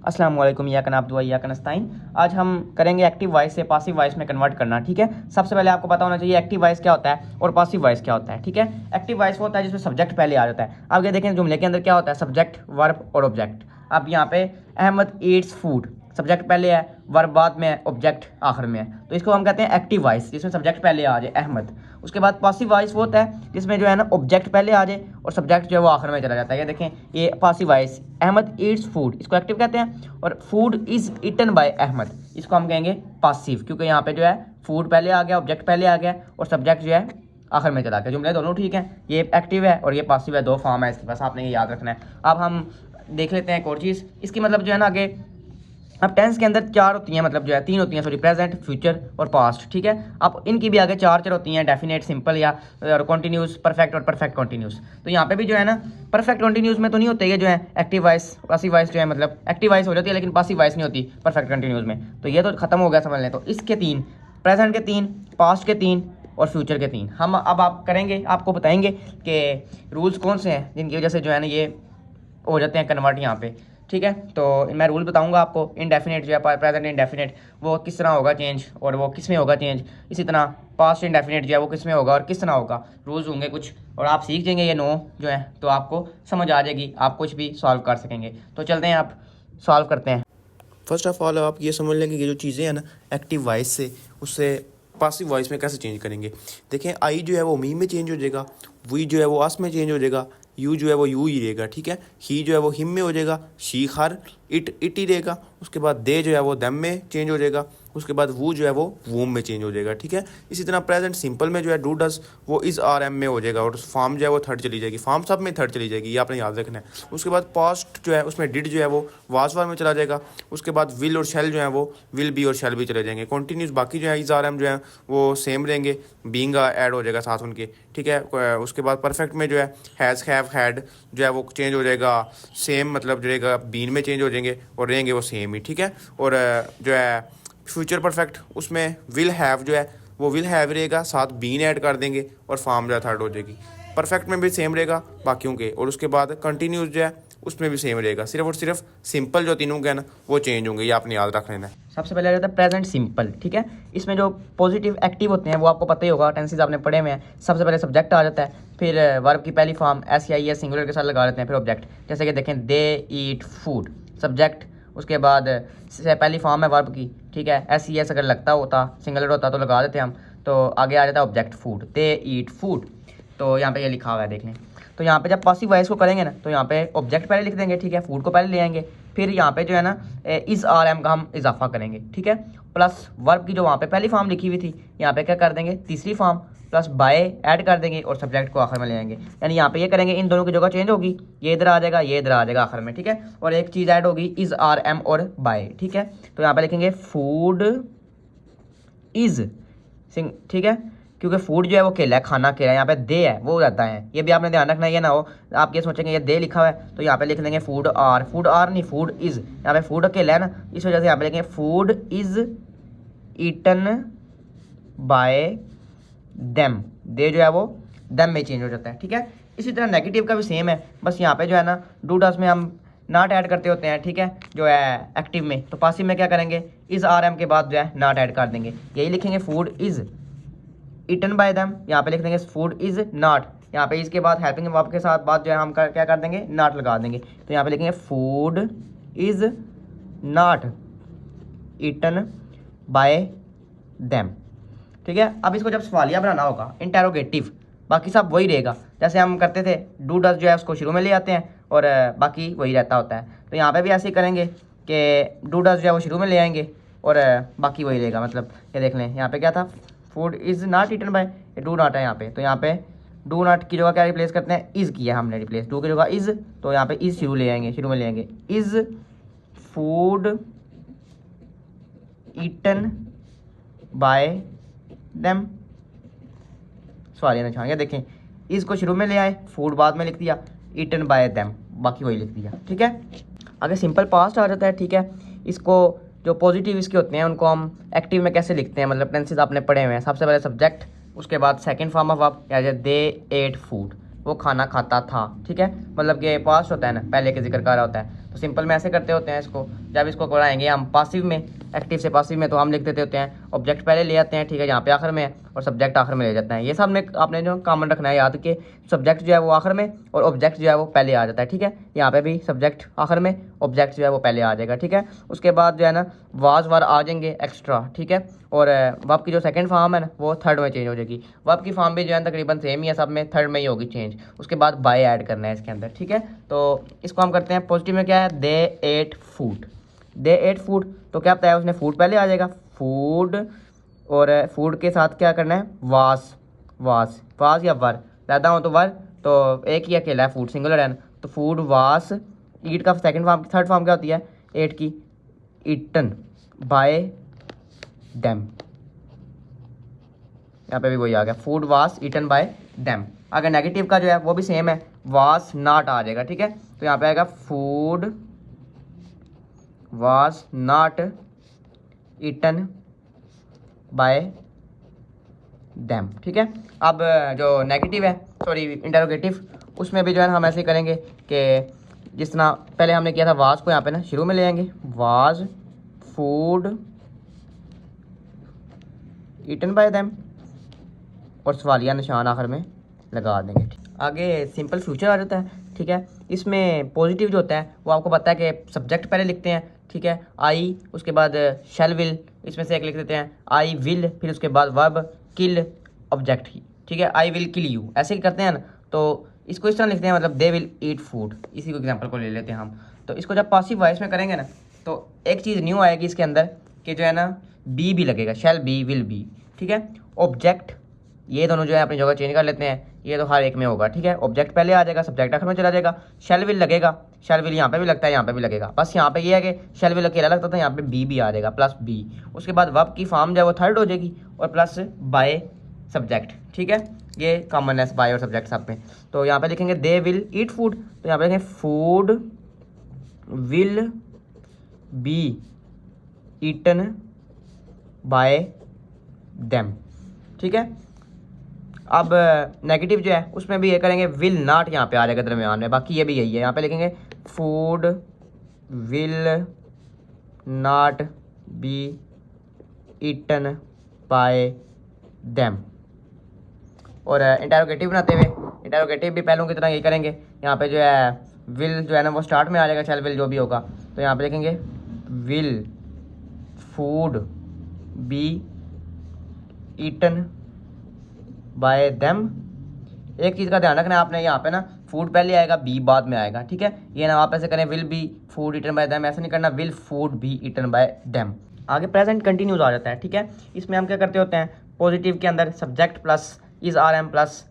अस्सलाम वालेकुम या कनाब दुआ या कनस्ताइन। आज हम करेंगे एक्टिव वॉइस से पासिव वॉइस में कन्वर्ट करना। ठीक है, सबसे पहले आपको पता होना चाहिए एक्टिव वॉइस क्या होता है और पासिव वॉइस क्या होता है। ठीक है, एक्टिव वॉइस वो होता है जिसमें सब्जेक्ट पहले आ जाता है। अब ये देखें जुमले के अंदर क्या होता है, सब्जेक्ट वर्ब और ऑब्जेक्ट। अब यहाँ पे अहमद ईट्स फूड, सब्जेक्ट पहले है, वर्ब बाद में है, ऑब्जेक्ट आखिर में है, तो इसको हम कहते हैं एक्टिव वॉइस जिसमें सब्जेक्ट पहले आ जाए अहमद। उसके बाद पासिव वॉइस वो होता है जिसमें जो है ना ऑब्जेक्ट पहले आ जाए और सब्जेक्ट जो है वो आखिर में चला जाता है। ये देखें, ये passive voice Ahmed eats food, इसको एक्टिव कहते हैं, और food is eaten by Ahmed, इसको हम कहेंगे पासिव, क्योंकि यहाँ पे जो है फूड पहले आ गया, ऑब्जेक्ट पहले आ गया और सब्जेक्ट जो है आखिर में चला गया। जुमले दोनों ठीक है, ये एक्टिव है और ये पासिव है, दो फॉर्म है इसके पास, आपने ये याद रखना है। अब हम देख लेते हैं एक और चीज़, इसकी मतलब जो है ना आगे, अब टेंस के अंदर चार होती हैं, मतलब जो है तीन होती हैं, सॉरी, प्रेजेंट, फ्यूचर और पास्ट। ठीक है, अब इनकी भी आगे चार होती हैं, डेफिनेट, सिंपल या कॉन्टिन्यूस, परफेक्ट और परफेक्ट कॉन्टिन्यूस। तो यहाँ पे भी जो है ना परफेक्ट कॉन्टिन्यूस में तो नहीं होते ये जो है एक्टिव वॉइस, पासिव वॉइस जो है, मतलब एक्टिव वॉइस हो जाती है लेकिन पासिव वॉइस नहीं होती परफेक्ट कॉन्टिन्यूस में। तो ये तो खत्म हो गया समझ लें। तो इसके तीन, प्रेजेंट के तीन, पास्ट के तीन और फ्यूचर के तीन, हम अब आप करेंगे, आपको बताएंगे कि रूल्स कौन से हैं जिनकी वजह से जो है ना ये हो जाते हैं कन्वर्ट यहाँ पे। ठीक है, तो मैं रूल बताऊंगा आपको। इनडेफिनेट जो है प्रेजेंट इनडेफिनेट वो किस तरह होगा चेंज और वो किस में होगा चेंज, इसी तरह पास्ट इनडेफिनेट जो है वो किस में होगा और किस तरह होगा, रूल्स होंगे कुछ, और आप सीख जाएंगे ये नो जो है, तो आपको समझ आ जाएगी, आप कुछ भी सॉल्व कर सकेंगे। तो चलते हैं, आप सॉल्व करते हैं। फर्स्ट ऑफ ऑल आप ये समझ लेंगे कि जो चीज़ें हैं ना एक्टिव वॉइस से उससे पासिव वॉइस में कैसे चेंज करेंगे। देखें, आई जो है वो मी में चेंज हो जाएगा, वी जो है वो अस में चेंज हो जाएगा, यू जो है वो यू ही रहेगा। ठीक है, ही जो है वो हिम में हो जाएगा, शी हर, इट ही रहेगा। उसके बाद दे जो है वो दम में चेंज हो जाएगा, उसके बाद वो जो है वो वूम में चेंज हो जाएगा। ठीक है, इसी तरह प्रेजेंट सिंपल में जो है डू डस वो इज़ आर एम में हो जाएगा और फॉर्म जो है वो थर्ड चली जाएगी, फॉर्म सब में थर्ड चली जाएगी, ये आपने याद रखना है। उसके बाद पास्ट जो है उसमें डिड जो है वो वाज वार में चला जाएगा। उसके बाद विल और शेल जो है वो विल बी और शेल भी चले जाएंगे। कॉन्टीन्यूस बाकी जो है इज़ आर एम जो है वो सेम रहेंगे, बीइंग ऐड हो जाएगा साथ उनके। ठीक है, उसके बाद परफेक्ट में जो है हैज़, हैव, हैड जो है वो चेंज हो जाएगा, सेम मतलब जो रहेगा बीन में चेंज हो जाएंगे और रहेंगे वो सेम ही। ठीक है, और जो है फ्यूचर परफेक्ट उसमें विल हैव जो है वो विल हैव रहेगा, साथ बीन ऐड कर देंगे और फॉर्म जो है थर्ड हो जाएगी। परफेक्ट में भी सेम रहेगा बाकियों के, और उसके बाद कंटिन्यूस जो है उसमें भी सेम रहेगा, सिर्फ और सिर्फ सिंपल जो तीनों के हैं ना वो चेंज होंगे, ये आपने याद रख लेना है। सबसे पहले आ जाता है प्रेजेंट सिंपल। ठीक है, इसमें जो पॉजिटिव एक्टिव होते हैं वो आपको पता ही होगा, टेंसेस आपने पढ़े हुए हैं। सबसे पहले सब्जेक्ट आ जाता है, फिर वर्ब की पहली फॉर्म एस या ई सिंगुलर के साथ लगा देते हैं, फिर ऑब्जेक्ट। जैसे कि देखें, दे ईट फूड, सब्जेक्ट, उसके बाद पहली फॉर्म है वर्ब की। ठीक है, एस ई एस अगर लगता होता, सिंगुलर होता तो लगा देते हम, तो आगे आ जाता है ऑब्जेक्ट फूड, दे ईट फूड। तो यहाँ पे ये लिखा हुआ है, देख लें। तो यहाँ पे जब पासिव वॉइस को करेंगे ना तो यहाँ पे ऑब्जेक्ट पहले लिख देंगे। ठीक है, फूड को पहले ले आएंगे, फिर यहाँ पे जो है ना इस आर एम का हम इजाफा करेंगे। ठीक है, प्लस वर्ब की जो वहाँ पे पहली फॉर्म लिखी हुई थी यहाँ पे क्या कर देंगे, तीसरी फॉर्म, प्लस बाय ऐड कर देंगे और सब्जेक्ट को आखिर में ले आएंगे। यानी यहाँ पे ये करेंगे, इन दोनों की जगह चेंज होगी, ये इधर आ जाएगा, ये इधर आ जाएगा आखिर में। ठीक है, और एक चीज़ ऐड होगी, इज आर एम और बाय। ठीक है, तो यहाँ पे लिखेंगे फूड इज सिंग। ठीक है, क्योंकि फूड जो है वो केला है, खाना केला है, यहाँ पे दे है वो हो जाता है, ये भी आपने ध्यान रखना है। ये ना हो आप ये सोचेंगे ये दे लिखा हुआ है, तो यहाँ पे लिख देंगे फूड आर नहीं, फूड इज। यहाँ पे फूड अकेला है ना, इस वजह से यहाँ पे लिखेंगे food is eaten by them, they जो है वो देम में चेंज हो जाता है। ठीक है, इसी तरह नेगेटिव का भी सेम है, बस यहाँ पे जो है ना डू डस में हम नॉट ऐड करते होते हैं। ठीक है, जो है एक्टिव में, तो पासिव में क्या करेंगे, इज आर एम के बाद जो है नॉट ऐड कर देंगे, यही लिखेंगे food is eaten by them. यहाँ पे लिख देंगे फूड इज नॉट, यहाँ पे इसके बाद हेल्पिंग वर्ब के साथ बाद जो है हम क्या कर देंगे, नॉट लगा देंगे। तो यहाँ पे लिखेंगे food is not eaten by them. ठीक है, अब इसको जब सवालिया बनाना होगा, इंटेरोगेटिव, बाकी सब वही रहेगा जैसे हम करते थे। डू डस जो है उसको शुरू में ले आते हैं और बाकी वही रहता होता है। तो यहाँ पे भी ऐसे ही करेंगे कि डू डस जो है वो शुरू में ले आएंगे और बाकी वही रहेगा। मतलब ये देख लें, यहाँ पे क्या था, food is not eaten by, do not है यहाँ पे, तो यहाँ पे डू नॉट की जगह क्या रिप्लेस करते हैं, इज़ किया हमने रिप्लेस, डू की जगह इज़, तो यहाँ पे इज़ शुरू ले आएंगे, शुरू में ले आएंगे, is food eaten by them. Sorry ना छाएंगे, देखें, इज़ को शुरू में ले आए, फूड बाद में लिख दिया, ईटन बाय देम बाकी वही लिख दिया। ठीक है, आगे सिंपल पास्ट आ जाता है। ठीक है, इसको जो पॉजिटिव इसके होते हैं उनको हम एक्टिव में कैसे लिखते हैं, मतलब टेंसेस आपने पढ़े हुए हैं। सबसे पहले सब्जेक्ट, उसके बाद सेकंड फॉर्म ऑफ वर्ब, या दे एट फूड, वो खाना खाता था, ठीक है। मतलब कि पास्ट होता है ना, पहले के जिक्र कर रहा होता है, तो सिंपल में ऐसे करते होते हैं इसको। जब इसको कराएंगे हम पासिव में, एक्टिव से पासिव में, तो हम लिख देते होते हैं ऑब्जेक्ट पहले ले आते हैं, ठीक है, यहाँ पे आखिर में है, और सब्जेक्ट आखिर में ले जाते हैं। ये सब में आपने जो कॉमन रखना है याद कि सब्जेक्ट जो है वो आखिर में और ऑब्जेक्ट जो है वो पहले आ जाता है, ठीक है। यहाँ पे भी सब्जेक्ट आखिर में, ऑब्जेक्ट जो है वो पहले आ जाएगा, ठीक है। उसके बाद जो है ना वाज वार आ जाएंगे एक्स्ट्रा, ठीक है। और वर्ब की जो सेकंड फॉर्म है ना वो थर्ड में चेंज हो जाएगी। वर्ब की फॉर्म भी जो है तकरीबन सेम ही है, सब में थर्ड में ही होगी चेंज। उसके बाद बाय ऐड करना है इसके अंदर, ठीक है। तो इसको हम करते हैं पॉजिटिव में, क्या है, दे एट फूड, दे एट फूड, तो क्या बताया उसने, फूड पहले आ जाएगा, फूड, और फूड के साथ क्या करना है, वास, वास, वास या वर, ज़्यादा हो तो वर, तो एक ही अकेला है फूड, सिंगुलर है ना, तो फूड वास, ईट का सेकंड फॉर्म, थर्ड फॉर्म क्या होती है एट की, ईटन बाय देम, यहाँ पे भी वही आ गया, फूड वास ईटन बाय देम। अगर नेगेटिव का जो है वो भी सेम है, वास नॉट आ जाएगा, ठीक है। तो यहाँ पे आएगा फूड वास नॉट ईटन बाय देम, ठीक है। अब जो नेगेटिव है, सॉरी इंटरोगेटिव, उसमें भी जो है हम ऐसे ही करेंगे कि जिस तरह पहले हमने किया था, वाज को यहाँ पे ना शुरू में ले आएंगे, was food eaten by them, और सवालिया निशान आखिर में लगा देंगे। आगे सिंपल फ्यूचर आ जाता है, ठीक है। इसमें पॉजिटिव जो होता है वो आपको पता है कि सब्जेक्ट पहले लिखते हैं, ठीक है, आई, उसके बाद शैल विल, इसमें से एक लिख देते हैं आई विल, फिर उसके बाद वर्ब किल ऑब्जेक्ट ही, ठीक है, आई विल किल यू, ऐसे ही करते हैं ना। तो इसको इस तरह लिखते हैं, मतलब दे विल ईट फूड, इसी को एग्जाम्पल को ले लेते हैं हम। तो इसको जब पासिव वॉइस में करेंगे ना, तो एक चीज़ न्यू आएगी इसके अंदर कि जो है ना बी भी लगेगा, शैल बी विल बी, ठीक है। ऑब्जेक्ट, ये दोनों जो है अपनी जगह चेंज कर लेते हैं, ये तो हर एक में होगा, ठीक है। ऑब्जेक्ट पहले आ जाएगा, सब्जेक्ट आखिर में चला जाएगा, शैल विल लगेगा, शैल विल यहाँ पे भी लगता है, यहाँ पे भी लगेगा, बस यहाँ पे ये है कि शैल विल अकेला लगता था, यहाँ पे बी भी आ जाएगा, प्लस बी। उसके बाद वर्ब की फॉर्म जो है वो थर्ड हो जाएगी, और प्लस बाय सब्जेक्ट, ठीक है। ये कॉमन है बाय और सब्जेक्ट सब में। तो यहाँ पे लिखेंगे दे विल ईट फूड, तो यहाँ पे लिखेंगे food will be eaten by them, ठीक है। अब नेगेटिव जो है उसमें भी ये करेंगे, विल नॉट यहाँ पे आ जाएगा दरमियान में, बाकी ये भी यही है। यहाँ पे लिखेंगे food will not be eaten by them. और इंटरोगेटिव बनाते हुए, इंटरोगेटिव भी पहलों की तरह यही करेंगे। यहाँ पे जो है विल जो है ना वो स्टार्ट में आ जाएगा, शैल विल जो भी होगा, तो यहाँ पे लिखेंगे will food be eaten by them. एक चीज़ का ध्यान रखना है आपने, यहाँ पे ना फूड पहले आएगा, बी बाद में आएगा, ठीक है। ये ना आप ऐसे करें will be food eaten by them, ऐसा नहीं करना, will food be eaten by them. आगे प्रेजेंट कंटिन्यूस आ जाता है, ठीक है। इसमें हम क्या करते होते हैं, पॉजिटिव के अंदर subject plus is are am plus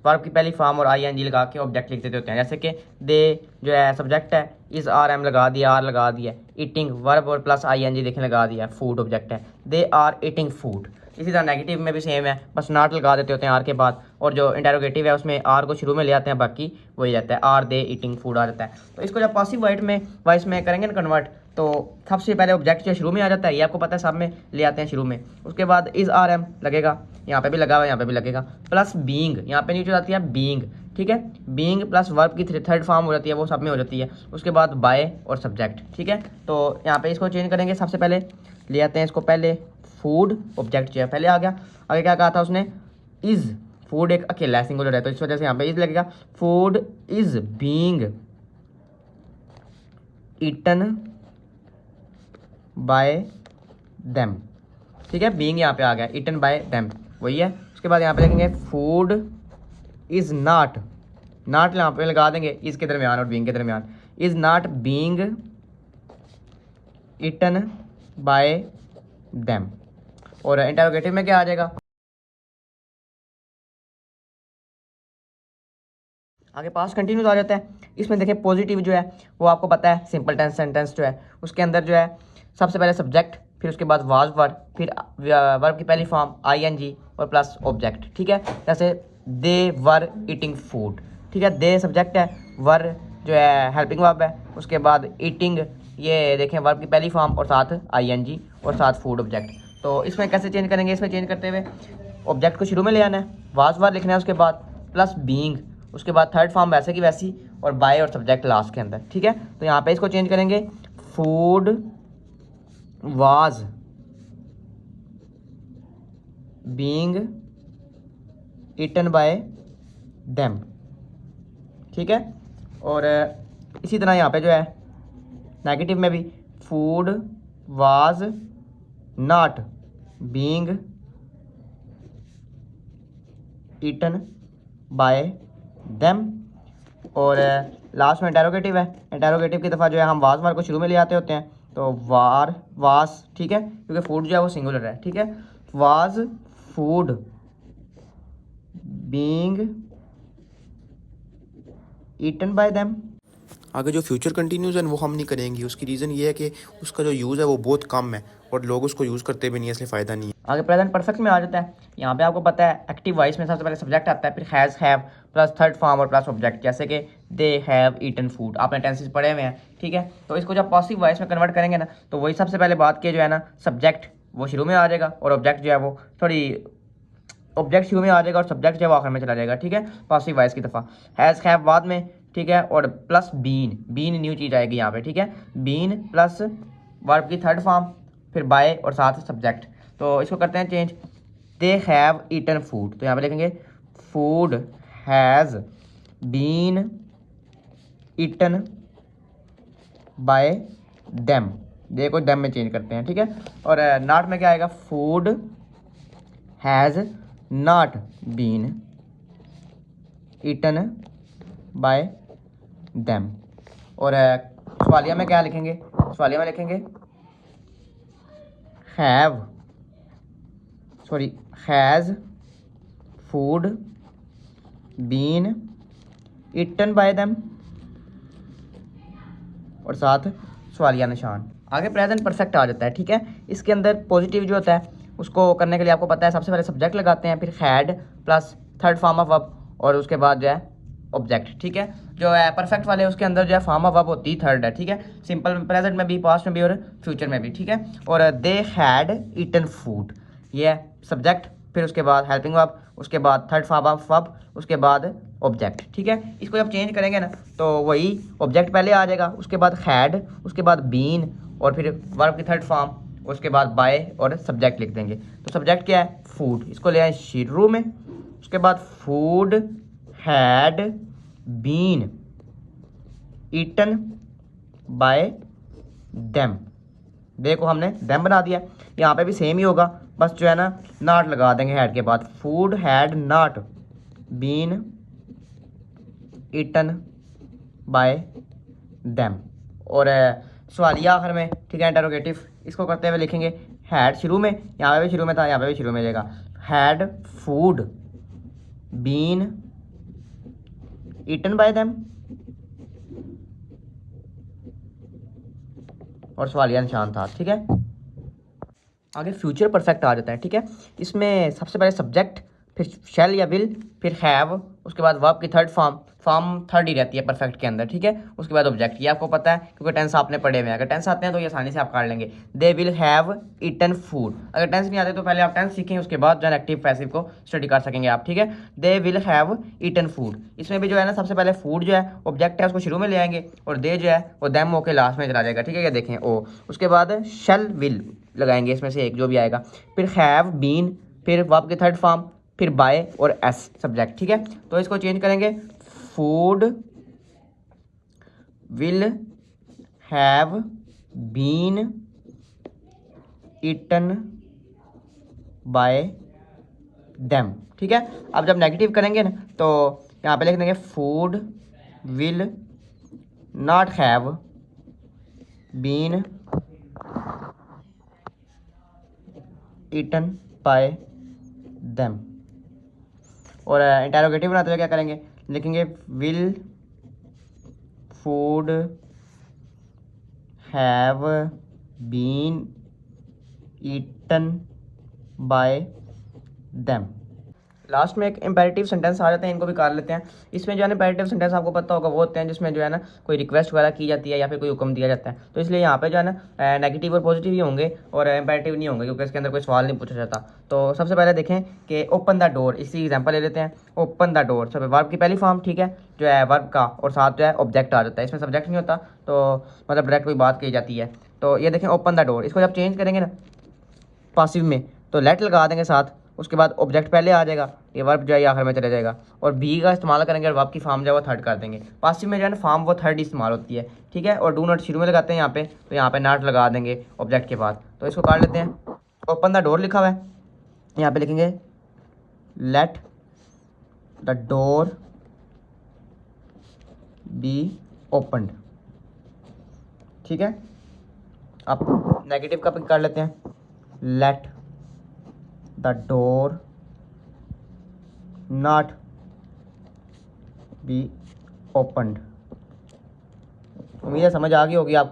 verb की पहली फॉर्म और आई एन जी लगा के ऑब्जेक्ट लिख देते होते हैं। जैसे कि दे जो है सब्जेक्ट है, इज आर एम लगा दिया, आर लगा दिया, ईटिंग वर्ब और प्लस आई एन जी देखें लगा दिया, फूड ऑब्जेक्ट है, दे आर ईटिंग फूड। इसी तरह नेगेटिव में भी सेम है, बस नॉट लगा देते होते हैं आर के बाद, और जो इंटरोगेटिव है उसमें आर को शुरू में ले आते हैं, बाकी वही रहता है, आर दे ईटिंग फूड आ जाता है। तो इसको जब पॉसिव वॉइस में करेंगे ना कन्वर्ट, तो सबसे पहले ऑब्जेक्ट जो शुरू में आ जाता है, ये आपको पता है, सब में ले आते हैं शुरू में। उसके बाद इज आर एम लगेगा, यहाँ पे भी लगा हुआ है, यहाँ पे भी लगेगा, प्लस बीइंग, यहाँ पे नीचे जाती है बीइंग, ठीक है। बीइंग प्लस वर्ब की थर्ड फॉर्म हो जाती है, वो सब में हो जाती है। उसके बाद बाय और सब्जेक्ट, ठीक है। तो यहाँ पे इसको चेंज करेंगे, सबसे पहले ले आते हैं इसको, पहले फूड ऑब्जेक्ट जो है पहले आ गया। आगे क्या कहा था उसने, इज, फूड एक अकेला सिंगुलर है, तो इस वजह से यहाँ पे इज लगेगा, food is being eaten by them, ठीक है। बीइंग यहाँ पे आ गया, ईटन बाय देम वही है। उसके बाद यहाँ पे लिखेंगे फूड इज नॉट, नॉट यहाँ पे लगा देंगे इज के दरमियान और बीइंग के दरमियान, is not being eaten by them. और इंटरोगेटिव में क्या आ जाएगा, आगे पास्ट कंटिन्यूस आ जाता है। इसमें देखिए पॉजिटिव जो है वो आपको पता है, सिंपल टेंस सेंटेंस जो है उसके अंदर जो है सबसे पहले सब्जेक्ट, फिर उसके बाद वाज वर्ब, फिर वर्ब की पहली फॉर्म आई एन जी और प्लस ऑब्जेक्ट, ठीक है। जैसे दे वर ईटिंग फूड, ठीक है, दे सब्जेक्ट है, वर जो है हेल्पिंग वर्ब है, उसके बाद ईटिंग ये देखें वर्ब की पहली फॉर्म और साथ आई एन जी और साथ फूड ऑब्जेक्ट। तो इसमें कैसे चेंज करेंगे, इसमें चेंज करते हुए ऑब्जेक्ट को शुरू में ले आना है, वाज वर्ब लिखना है, उसके बाद प्लस बीइंग, उसके बाद थर्ड फॉर्म वैसे की वैसी, और बाय और सब्जेक्ट लास्ट के अंदर, ठीक है। तो यहाँ पे इसको चेंज करेंगे, food was being eaten by them, ठीक है। और इसी तरह यहाँ पे जो है नेगेटिव में भी food was not being eaten by them. और लास्ट में इंटेरोगेटिव है, इंटेरोगेटिव की दफ़ा जो है हम वाज वार को शुरू में ले आते होते हैं, तो वार वास, ठीक है, क्योंकि फूड जो है वो सिंगुलर है, ठीक है। Was food being eaten by them. आगे जो फ्यूचर कंटिन्यूस है वो हम नहीं करेंगे, उसकी रीज़न ये है कि उसका जो यूज़ है वो बहुत कम है और लोग उसको यूज़ करते भी नहीं है, इसलिए फ़ायदा नहीं है। आगे प्रेजेंट परफेक्ट में आ जाता है। यहाँ पे आपको पता है एक्टिव वॉइस में सबसे पहले सब्जेक्ट आता है, फिर has have plus third form और प्लस ऑब्जेक्ट, जैसे कि दे हैव ईटन फूड, आपने टेंसेस पढ़े हुए हैं, ठीक है। तो इसको जब पॉसिटिव वॉइस में कन्वर्ट करेंगे ना, तो वही सबसे पहले बात की जो है ना, सब्जेक्ट वो शुरू में आ जाएगा और ऑब्जेक्ट जो है वो ऑब्जेक्ट शुरू में आ जाएगा और सब्जेक्ट जो है वो आखिर में चला जाएगा, ठीक है, पॉसिटिव वॉइस की दफ़ा। हैज़ हैव बाद में, ठीक है, और प्लस बीन, बीन न्यू चीज़ आएगी यहाँ पे, ठीक है। बीन प्लस वर्ब की थर्ड फॉर्म, फिर बाय और साथ सब्जेक्ट। तो इसको करते हैं change, they have eaten food, तो यहाँ पे लिखेंगे food has been eaten by them, they को देम में चेंज करते हैं, ठीक है। और नॉट में क्या आएगा, food has not been eaten by them. और सवालिया में क्या लिखेंगे, सवालिया में लिखेंगे has food been eaten by them, और साथ सवालिया निशान। आगे प्रेजेंट परफेक्ट आ जाता है, ठीक है। इसके अंदर पॉजिटिव जो होता है उसको करने के लिए आपको पता है सबसे पहले सब्जेक्ट लगाते हैं, फिर had plus third form of verb और उसके बाद जो है ऑब्जेक्ट, ठीक है। जो है परफेक्ट वाले उसके अंदर जो है फॉर्म ऑफ वर्ब होती है थर्ड है, ठीक है। सिंपल प्रेजेंट में भी, पास्ट में भी और फ्यूचर में भी, ठीक है। और दे हैड ईटन फूड, ये है सब्जेक्ट, फिर उसके बाद हेल्पिंग वर्ब, उसके बाद थर्ड फॉर्म ऑफ वर्ब, उसके बाद ऑब्जेक्ट, ठीक है। इसको जब चेंज करेंगे ना, तो वही ऑब्जेक्ट पहले आ जाएगा, उसके बाद हैड, उसके बाद बीन, और फिर वर्ब की थर्ड फॉर्म, उसके बाद बाय और सब्जेक्ट लिख देंगे। तो सब्जेक्ट क्या है, फूड, इसको ले आए शुरू में, उसके बाद food had been eaten by them, देखो हमने देम बना दिया। यहाँ पे भी सेम ही होगा, बस जो है ना नॉट लगा देंगे हैड के बाद, food had not been eaten by them. और सवालिया आखिर में, ठीक है, इंटरोगेटिव, इसको करते हुए लिखेंगे हैड शुरू में, यहाँ पे भी शुरू में था, यहाँ पे भी शुरू में रहेगा, had food been eaten by them, और सवालिया निशान था, ठीक है। आगे फ्यूचर परफेक्ट आ जाता है, ठीक है। इसमें सबसे पहले सब्जेक्ट, फिर शैल या विल, फिर हैव, उसके बाद वर्ब की थर्ड फॉर्म थर्ड ही रहती है परफेक्ट के अंदर, ठीक है। उसके बाद ऑब्जेक्ट, ये आपको पता है क्योंकि टेंस आपने पढ़े हुए हैं। अगर टेंस आते हैं तो ये आसानी से आप काट लेंगे, they will have eaten food. अगर टेंस नहीं आते तो पहले आप टेंस सीखें, उसके बाद जो है एक्टिव पैसिव को स्टडी कर सकेंगे आप, ठीक है। They will have eaten food, इसमें भी जो है ना सबसे पहले फूड जो है ऑब्जेक्ट है उसको शुरू में ले आएंगे, और दे जो है वो दैम होके लास्ट में चला जाएगा, ठीक है। ये देखें ओ, उसके बाद शेल विल लगाएंगे, इसमें से एक जो भी आएगा, फिर हैव बीन, फिर वर्ब की थर्ड फॉर्म, फिर बाय और एस सब्जेक्ट, ठीक है। तो इसको चेंज करेंगे, food will have been eaten by them, ठीक है। अब जब नेगेटिव करेंगे ना, तो यहाँ पे लिख देंगे food will not have been eaten by them. और इंटेरोगेटिव बनाते हुए क्या करेंगे, लिखेंगे will food have been eaten by them. Last में एक इम्पेरेटिव सेंटेंस आ जाते हैं, इनको भी कर लेते हैं। इसमें जो है ना इम्पेरेटिव सेंटेंस आपको पता होगा वो होते हैं जिसमें जो है ना कोई रिक्वेस्ट वगैरह की जाती है या फिर कोई हुक्म दिया जाता है। तो इसलिए यहाँ पे जो है ना नेगेटिव और पॉजिटिव ही होंगे और इम्पेरेटिव नहीं होंगे, क्योंकि इसके अंदर कोई सवाल नहीं पूछा जाता। तो सबसे पहले देखें कि ओपन द डोर, इसी एग्जाम्पल ले लेते हैं। ओपन द डोर सब वर्ब की पहली फॉर्म, ठीक है, जो है वर्ब का, और साथ जो है ऑब्जेक्ट आ जाता है। इसमें सब्जेक्ट नहीं होता, तो मतलब डायरेक्ट कोई बात की जाती है। तो ये देखें ओपन द डोर, इसको जब चेंज करेंगे ना पासिव में तो लेट लगा देंगे साथ, उसके बाद ऑब्जेक्ट पहले आ जाएगा, ये वर्ब जो है आखिर में चले जाएगा, और बी का इस्तेमाल करेंगे और वर्ब की फॉर्म जो है वो थर्ड कर देंगे। पासिव में जो है ना फॉर्म वो थर्ड इस्तेमाल होती है, ठीक है। और डू नॉट शुरू में लगाते हैं यहाँ पे, तो यहाँ पे नॉट लगा देंगे ऑब्जेक्ट के बाद। तो इसको काट लेते हैं। ओपन द डोर लिखा हुआ है, यहाँ पे लिखेंगे let the door B opened, ठीक है। अब नेगेटिव का पिक कर लेते हैं, let the door not be opened. उम्मीद है समझ आ गई होगी आपको।